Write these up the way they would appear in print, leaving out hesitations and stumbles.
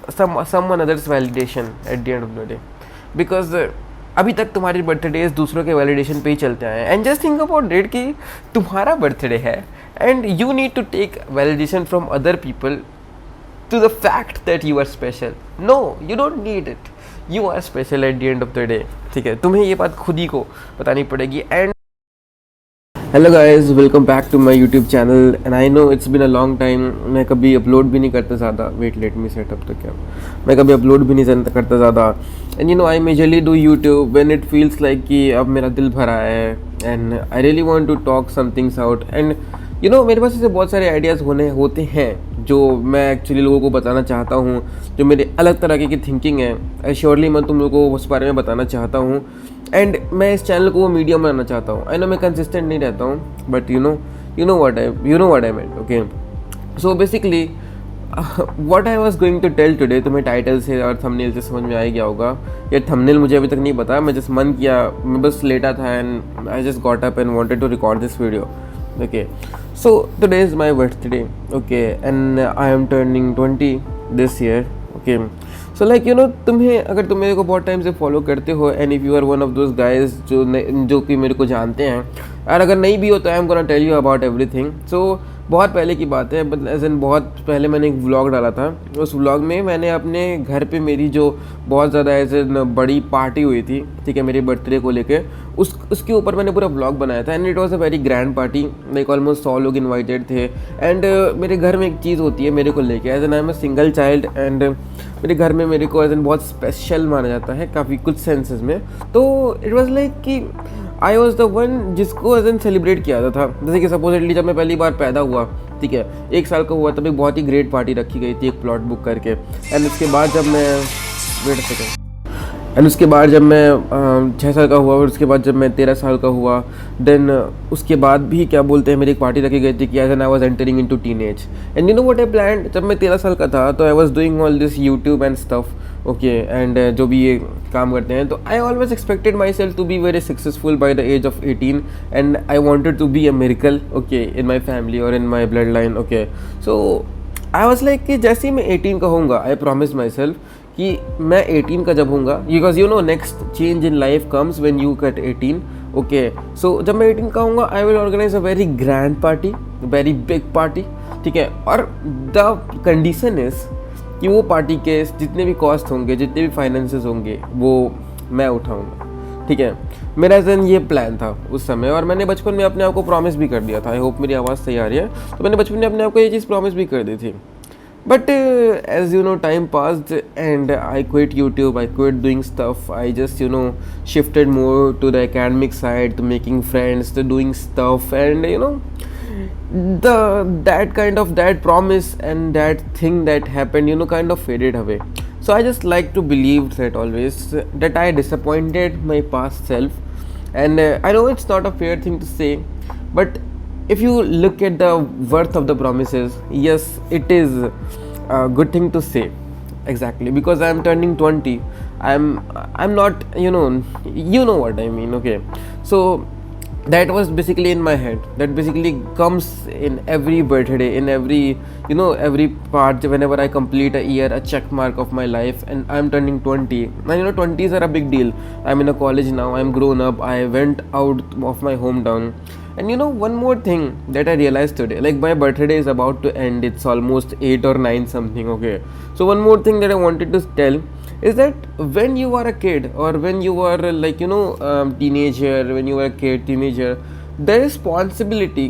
someone other's validation at the end of the day, because अभी तक तुम्हारी birthday दूसरों के वैलिडेशन पे ही चलते आए हैं. And just think about it कि तुम्हारा बर्थडे है and you need to take validation from other people to the fact that you are special. No, you don't need it. You are special at the end of the day. ठीक है, तुम्हें ये बात खुद ही को बतानी पड़ेगी. And hello guys, welcome back to my YouTube channel. And I know it's been a long time. मैं कभी अपलोड भी नहीं करता ज़्यादा. Wait, let me set up. तो क्या मैं कभी अपलोड भी नहीं करता ज़्यादा. And you know I majorly do YouTube when it feels like कि अब मेरा दिल भरा है and I really want to talk somethings out. And you no मेरे पास ऐसे बहुत सारे आइडियाज़ होते हैं जो मैं एक्चुअली लोगों को बताना चाहता हूँ, जो मेरे अलग तरह की थिंकिंग है. श्योरली मैं तुम लोगों को उस बारे में बताना चाहता हूँ. एंड मैं इस चैनल को वो मीडियम बनाना चाहता हूँ. आई नो मैं कंसिस्टेंट नहीं रहता हूँ, but you know what I meant. Okay, so basically what I was going to tell today, तुम्हें टाइटल से और थंबनेल से समझ में आ गया होगा. ये थंबनेल मुझे अभी तक नहीं पता. मैं जस्ट मन किया, मैं बस लेटा था and I just got up and wanted to record this video. Okay, so today is my birthday. Okay, and I am turning 20 this year. Okay, so like you know, अगर तुम मेरे को बहुत टाइम से फॉलो करते हो and if you are one of those guys जो कि मेरे को जानते हैं, और अगर नहीं भी हो तो I am gonna tell you about everything. So बहुत पहले की बात है, बट एज एन बहुत पहले मैंने एक व्लॉग डाला था. उस व्लॉग में मैंने अपने घर पे मेरी जो बहुत ज़्यादा एज एन बड़ी पार्टी हुई थी, ठीक है, मेरे बर्थडे को लेके, उसके ऊपर मैंने पूरा व्लॉग बनाया था. And it was a very grand party. Like almost 100 लोग इन्वाइटेड थे. एंड मेरे घर में एक चीज़ होती है मेरे को लेके, as an I am a single child. And मेरे घर में मेरे को एज एन बहुत स्पेशल माना जाता है काफ़ी कुछ सेंसेस में. तो इट वॉज लाइक कि आई वॉज द वन जिसको एज एन सेलिब्रेट किया था. जैसे कि सपोजिटली जब मैं पहली बार पैदा हुआ, ठीक है, 1 साल का हुआ, तब एक बहुत ही ग्रेट पार्टी रखी गई थी, एक प्लॉट बुक करके. एंड उसके बाद जब मैं 6 साल का हुआ, और उसके बाद जब मैं 13 साल का हुआ, देन उसके बाद भी क्या बोलते हैं, मेरी एक पार्टी रखी गई थी कि as an I was entering into teenage. And you know what I planned, जब मैं 13 साल का था तो I was doing all this YouTube and stuff. Okay, and जो भी ये काम करते हैं, तो I always expected myself to be very successful by the age of 18. And I wanted to be a miracle, okay, in my family और in my blood line. Okay, so I was like कि जैसे ही मैं 18 का होऊंगा, I promise my self कि मैं 18 का जब होऊंगा, because you know next change in life comes when you cut 18. Okay, so जब मैं 18 का होऊंगा, I will organise a very grand party, very big party, ठीक है. और द कंडीशन इज़ कि वो पार्टी के जितने भी कॉस्ट होंगे, जितने भी फाइनेंसेस होंगे, वो मैं उठाऊंगा, ठीक है. मेरा एज एन ये प्लान था उस समय, और मैंने बचपन में अपने आप को प्रॉमिस भी कर दिया था. आई होप मेरी आवाज़ सही आ रही है. तो मैंने बचपन में अपने आप को ये चीज़ प्रॉमिस भी कर दी थी. But as you know, time passed and I quit YouTube. I quit doing stuff. I just shifted more to the academic side, to making friends, to doing stuff, and that promise and that thing that happened kind of faded away. So I just like to believe that always that I disappointed my past self, and I know it's not a fair thing to say, but if you look at the worth of the promises, yes, it is a good thing to say. Exactly, because I am turning 20. I'm not, you know what I mean. Okay, so that was basically in my head. That basically comes in every birthday, in every every part. Whenever I complete a year, a check mark of my life, and I'm turning 20. And 20s are a big deal. I'm in a college now. I'm grown up. I went out of my hometown. And one more thing that I realized today, like my birthday is about to end. It's almost 8 or 9 something. Okay, so one more thing that I wanted to tell is that when you are a kid, or when you are like teenager, when you are a kid, teenager, the responsibility,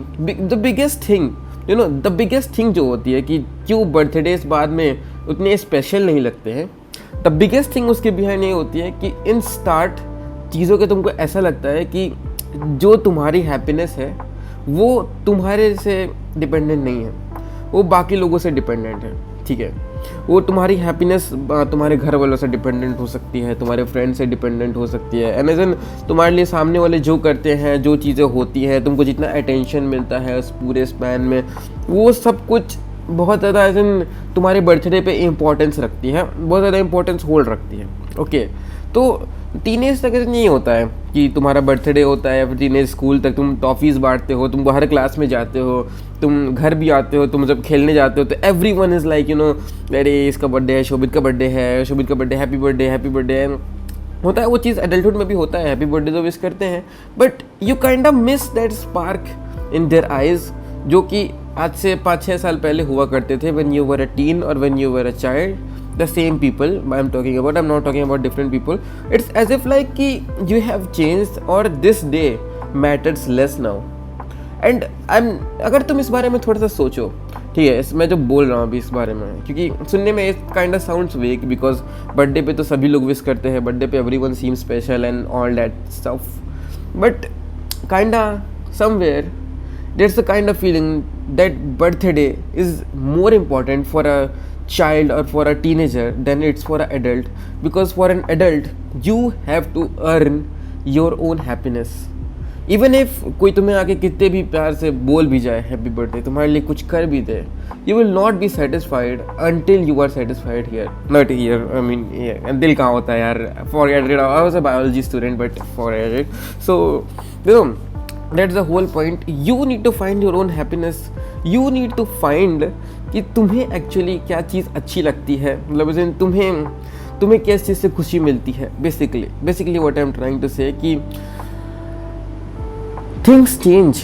the biggest thing, the biggest thing जो होती है कि क्यों birthdays बाद में उतने special नहीं लगते हैं, the biggest thing उसके बिहाइंड ये होती है कि इन स्टार्ट चीज़ों के तुमको ऐसा लगता है कि जो तुम्हारी हैप्पीनेस है वो तुम्हारे से डिपेंडेंट नहीं है, वो बाकी लोगों से डिपेंडेंट है, ठीक है. वो तुम्हारी हैप्पीनेस तुम्हारे घर वालों से डिपेंडेंट हो सकती है, तुम्हारे फ्रेंड से डिपेंडेंट हो सकती है. अमेजन तुम्हारे लिए सामने वाले जो करते हैं, जो चीज़ें होती हैं, तुमको जितना अटेंशन मिलता है उस पूरे स्पैन में, वो सब कुछ बहुत ज़्यादा एज इन तुम्हारे बर्थडे पे इम्पोर्टेंस रखती है, बहुत ज़्यादा इम्पोर्टेंस होल्ड रखती है. ओके, तो टीनेज तक ऐसा नहीं होता है कि तुम्हारा बर्थडे होता है, फिर टीनेज स्कूल तक तुम टॉफ़ीज़ बांटते हो, तुम हर क्लास में जाते हो, तुम घर भी आते हो, तुम जब खेलने जाते हो तो एवरी वन इज़ लाइक अरे इसका बर्थडे है, शोभित का बर्थडे है, शोभित का बर्थडे, हैप्पी बर्थडे होता है। वो चीज़ एडल्टहुड में भी होता है, हैप्पी बर्थडे तो विश करते हैं, but you kind of miss that spark in their eyes, जो कि आज से 5-6 साल पहले हुआ करते थे when you were a teen और when you were a child. The same people I'm talking about, I'm not talking about different people. It's as if like कि you have changed or this day matters less now. And अगर तुम इस बारे में थोड़ा सा सोचो, ठीक है, मैं जो बोल रहा हूँ अभी इस बारे में, क्योंकि सुनने में it kind of sounds wake, because birthday पे तो सभी लोग विश करते हैं, बर्थडे पे everyone seems special and all that stuff, but kind of somewhere there's a kind of feeling that birthday is more important for a child or for a teenager than it's for an adult, because for an adult you have to earn your own happiness. Even if कोई तुम्हें आके कितने भी प्यार से बोल भी जाए हैप्पी बर्थडे, तुम्हारे लिए कुछ कर भी दे, you will not be satisfied until you are satisfied here, not here. I mean दिल कहाँ होता है यार, forget it. I was a biology student but forget it. So that's the whole point. You need to find your own happiness. You need to find कि तुम्हें actually क्या चीज़ अच्छी लगती है, मतलब तुम्हें किस चीज़ से खुशी मिलती है. Basically what I am trying to say कि things change.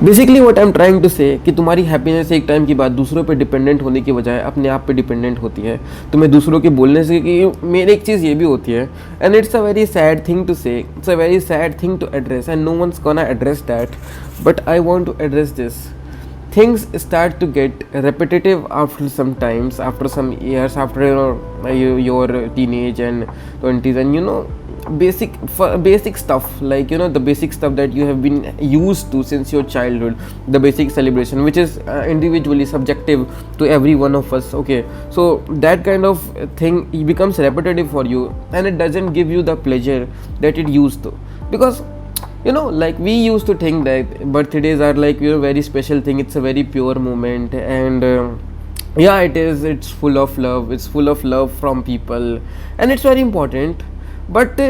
Basically what I am trying to say कि तुम्हारी हैप्पीनेस एक टाइम के बाद दूसरों पे डिपेंडेंट होने की बजाय अपने आप पे डिपेंडेंट होती है. तुम्हें दूसरों के बोलने से कि मेरी एक चीज़ ये भी होती है, and it's a very sad thing to say, it's a very sad thing to address, and no one's gonna address that, but I want to address this. Things start to get repetitive after some times, after some years, after your teenage and 20s, and basic stuff, like the basic stuff that you have been used to since your childhood, the basic celebration, which is individually subjective to every one of us. Okay, so that kind of thing becomes repetitive for you, and it doesn't give you the pleasure that it used to, because like we used to think that birthdays are like very special thing, it's a very pure moment, and yeah, it's full of love, it's full of love from people, and it's very important, but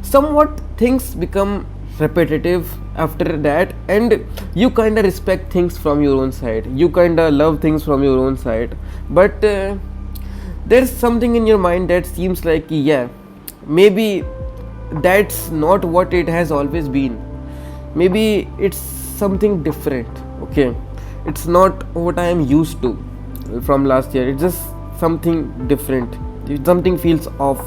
somewhat things become repetitive after that, and you kind of respect things from your own side, you kind of love things from your own side, but there's something in your mind that seems like yeah, maybe that's not what it has always been, maybe it's something different. Okay, it's not what I am used to from last year, it's just something different, something feels off.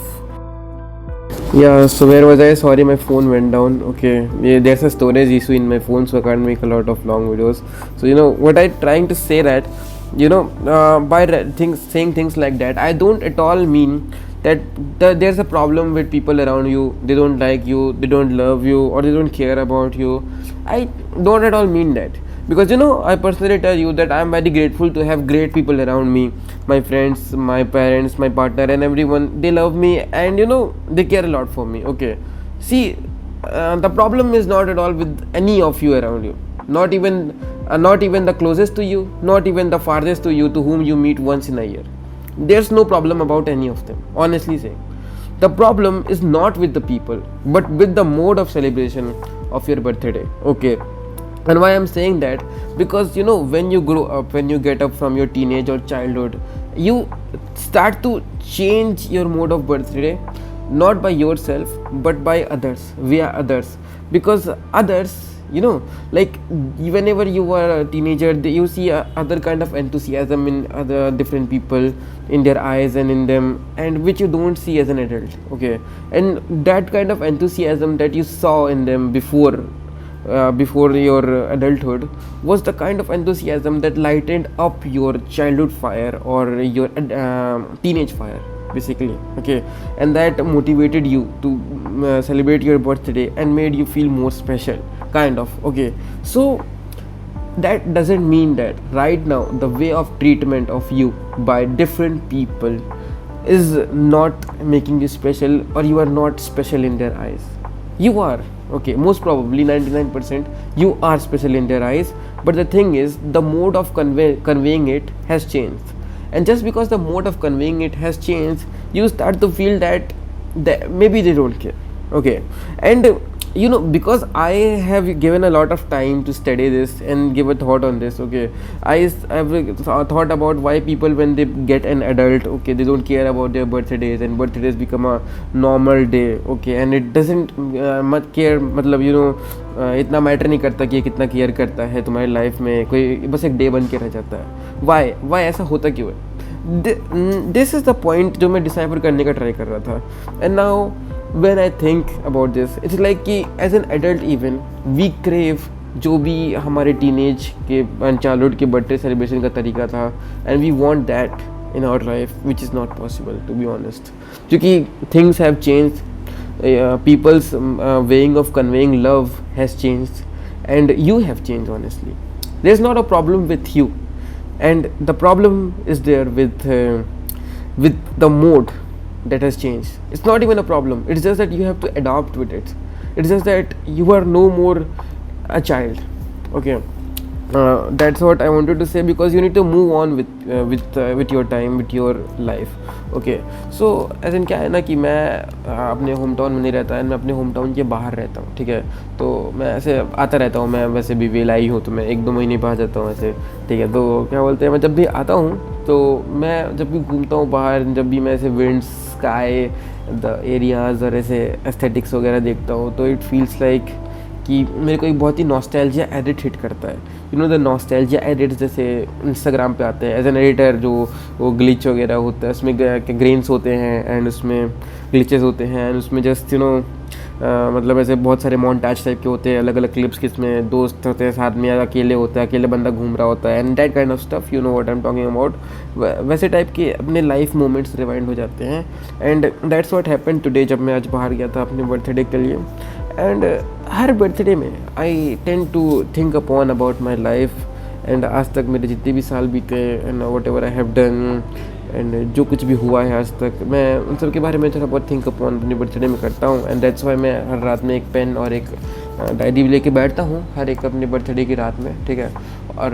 Yeah, so where was I? Sorry, my phone went down. Okay, yeah, there's a storage issue in my phone, so I can't make a lot of long videos. So what I trying to say that by saying things like that, I don't at all mean that there's a problem with people around you, they don't like you, they don't love you, or they don't care about you. I don't at all mean that, because I personally tell you that I'm very grateful to have great people around me, my friends, my parents, my partner, and everyone. They love me, and they care a lot for me. Okay, see, the problem is not at all with any of you around you, not even the closest to you, not even the farthest to you, to whom you meet once in a year. There's no problem about any of them, honestly saying. The problem is not with the people, but with the mode of celebration of your birthday. Okay, and why I'm saying that, because when you grow up, when you get up from your teenage or childhood, you start to change your mode of birthday, not by yourself but by others, via others, because others, like whenever you were a teenager, you see other kind of enthusiasm in other different people, in their eyes and in them, and which you don't see as an adult. Okay, and that kind of enthusiasm that you saw in them before your adulthood was the kind of enthusiasm that lightened up your childhood fire or your teenage fire, basically. Okay, and that motivated you to celebrate your birthday and made you feel more special, kind of. Okay, so that doesn't mean that right now the way of treatment of you by different people is not making you special, or you are not special in their eyes. You are, okay, most probably 99% you are special in their eyes, but the thing is, the mode of conveying it has changed, and just because the mode of conveying it has changed, you start to feel that maybe they don't care. Okay. And because I have given a lot of time to study this and give a thought on this. Okay. I've thought about why people, when they get an adult, okay, they don't care about their birthdays, and birthdays become a normal day. Okay. And it doesn't much care, मतलब इतना matter नहीं करता कि ये कितना care करता है तुम्हारी लाइफ में, कोई बस एक डे बन के रह जाता है. वाई ऐसा होता क्यों है? दिस इज़ द पॉइंट जो मैं डिसाइफर करने का ट्राई कर रहा था. And now when I think about this, it's like कि as an adult even we crave जो भी हमारे टीनेज के चाइल्डहुड के बर्थडे सेलिब्रेशन का तरीका था, and we want that in our life, which is not possible, to be honest, क्योंकि things have changed. People's weighing of conveying love has changed, and you have changed. Honestly, there's not a problem with you, and the problem is there with the mode that has changed. It's not even a problem, it's just that you have to adapt with it. It's just that you are no more a child. Okay. That's what I wanted to say, because you need to move on with your time, with your life. Okay. So as in क्या है ना कि मैं अपने home town में नहीं रहता है, मैं अपने होम टाउन के बाहर रहता हूँ. ठीक है. तो मैं ऐसे आता रहता हूँ, मैं वैसे भी वेलाई हूँ, तो मैं 1-2 महीने बाहर जाता हूँ ऐसे. ठीक है. तो क्या बोलते हैं, मैं जब भी आता हूँ, तो मैं जब भी घूमता हूँ बाहर, जब भी मैं ऐसे विंड्स, स्काई, द एरियाज़ और ऐसे एस्थेटिक्स वगैरह देखता हूँ, तो इट फील्स लाइक कि मेरे को एक बहुत ही नॉस्टैल्जिया एडिट हिट करता है. द नॉस्टैल्जिया एडिट्स जैसे इंस्टाग्राम पे आते हैं एज एन एडिटर, जो वो ग्लिच वगैरह होता है, उसमें ग्रेन्स होते हैं एंड उसमें ग्लिचेस होते हैं, एंड उसमें जस्ट मतलब ऐसे बहुत सारे मोन्टाज टाइप के होते हैं, अलग अलग क्लिप्स, किसमें दोस्त होते हैं साथ में या अकेले होता है, अकेले बंदा घूम रहा होता है, and that kind of stuff, you know what I am talking about. वैसे टाइप के अपने लाइफ मोमेंट्स रिवाइंड हो जाते हैं. And that's what happened today, जब मैं आज बाहर गया था अपने बर्थडे के लिए. एंड हर बर्थडे में I tend to think upon about my life, and आज तक मेरे जितने भी साल बीते, and whatever I have done, and जो कुछ भी हुआ है आज तक, मैं उन सब के बारे में थोड़ा बहुत थिंक अपॉन अपने बर्थडे में करता हूँ. एंड दैट्स वाई मैं हर रात में एक पेन और एक डायरी लेके बैठता हूँ हर एक अपने बर्थडे की रात में. ठीक है. और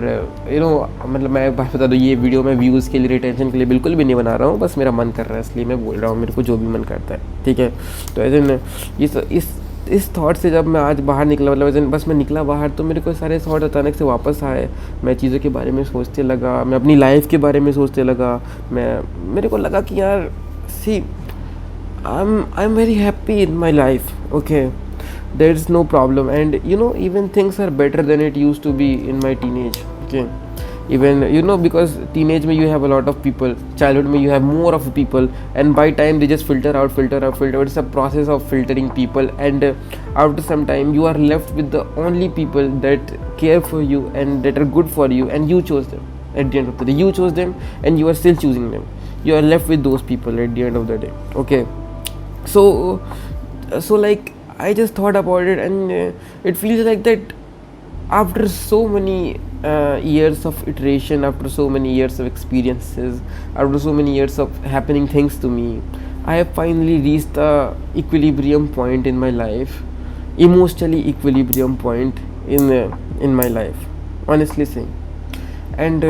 मतलब मैं बात बता दूँ, ये वीडियो मैं व्यूज़ के लिए, रिटेंशन के लिए बिल्कुल भी नहीं बना रहा हूँ, बस मेरा मन कर रहा है इसलिए मैं बोल रहा हूँ, मेरे को जो भी मन करता है. ठीक है. तो एज एन इस थॉट से जब मैं आज बाहर निकला, मतलब बस मैं निकला बाहर, तो मेरे को सारे थॉट अचानक से वापस आए. मैं चीज़ों के बारे में सोचते लगा, मैं अपनी लाइफ के बारे में सोचते लगा. मेरे को लगा कि यार see I am very happy in my life. Okay. There is no problem, and even things are better than it used to be in my teenage. Okay. Even because teenage में you have a lot of people, childhood में you have more of people, and by time they just filter out. It's a process of filtering people, and after some time you are left with the only people that care for you and that are good for you, and you chose them. At the end of the day, you chose them, and you are still choosing them. You are left with those people at the end of the day. Okay. So like I just thought about it, and it feels like that after so many years of iteration, after so many years of experiences, after so many years of happening things to me, I have finally reached the equilibrium point in my life, emotionally equilibrium point in my life, honestly saying. And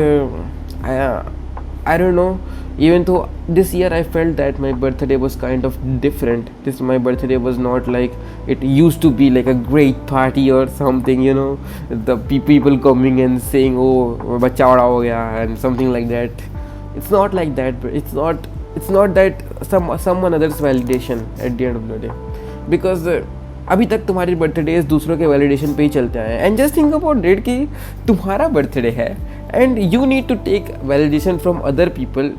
I don't know, even though this year I felt that my birthday was kind of different. My birthday was not like it used to be, like a great party or something, the people coming and saying, oh bachcha bada ho gaya, and something like that. It's not like that, but it's not that someone other's validation at the end of the day, because अभी तक तुम्हारे birthdays दूसरों के validation पे ही चलते आए हैं. And just think about it कि तुम्हारा बर्थडे है, and you need to take validation from other people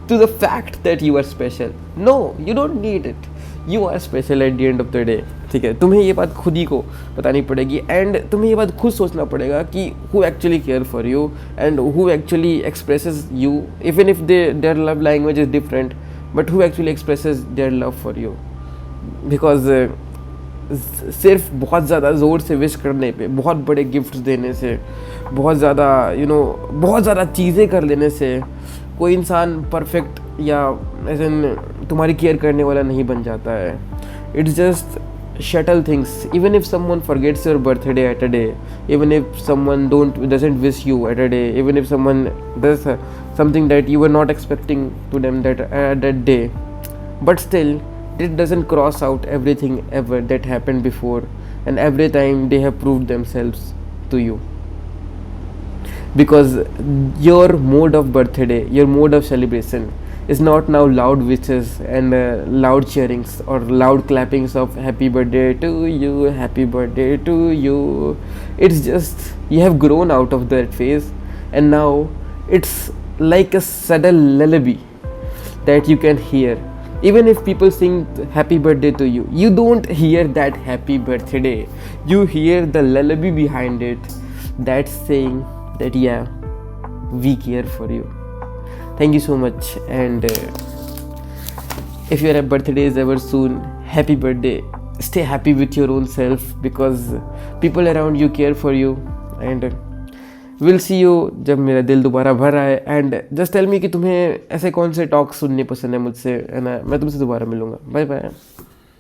to the fact that you are special. No, you don't need it. You are special at the end of the day. ठीक है. तुम्हें ये बात खुद ही को बतानी पड़ेगी, एंड तुम्हें ये बात खुद सोचना पड़ेगा कि who actually care for you and who actually expresses you, even if their love language is different, but who actually expresses their love for you. Because सिर्फ बहुत ज़्यादा ज़ोर से विश करने पे, बहुत बड़े गिफ्ट्स देने से, बहुत ज़्यादा बहुत ज़्यादा चीज़ें कर लेने से कोई इंसान परफेक्ट या एज एन तुम्हारी केयर करने वाला नहीं बन जाता है. It's just shuttle things. Even if someone forgets your birthday at a day, even if someone doesn't wish you at a day, even if someone does something that you were not expecting to them that day, but still it doesn't cross out everything ever that happened before, and every time they have proved themselves to you. Because your mode of birthday, your mode of celebration is not now loud wishes and loud cheerings or loud clappings of happy birthday to you, happy birthday to you. It's just you have grown out of that phase, and now it's like a subtle lullaby that you can hear. Even if people sing happy birthday to you, you don't hear that happy birthday, you hear the lullaby behind it that's saying that yeah, we care for you. Thank you so much, and if your birthday is ever soon, happy birthday. Stay happy with your own self, because people around you care for you, and will see you जब मेरा दिल दोबारा भर आए. And just tell me कि तुम्हें ऐसे कौन से टॉक सुनने पसंद है मुझसे, है ना. मैं तुमसे दोबारा मिलूँगा. Bye bye.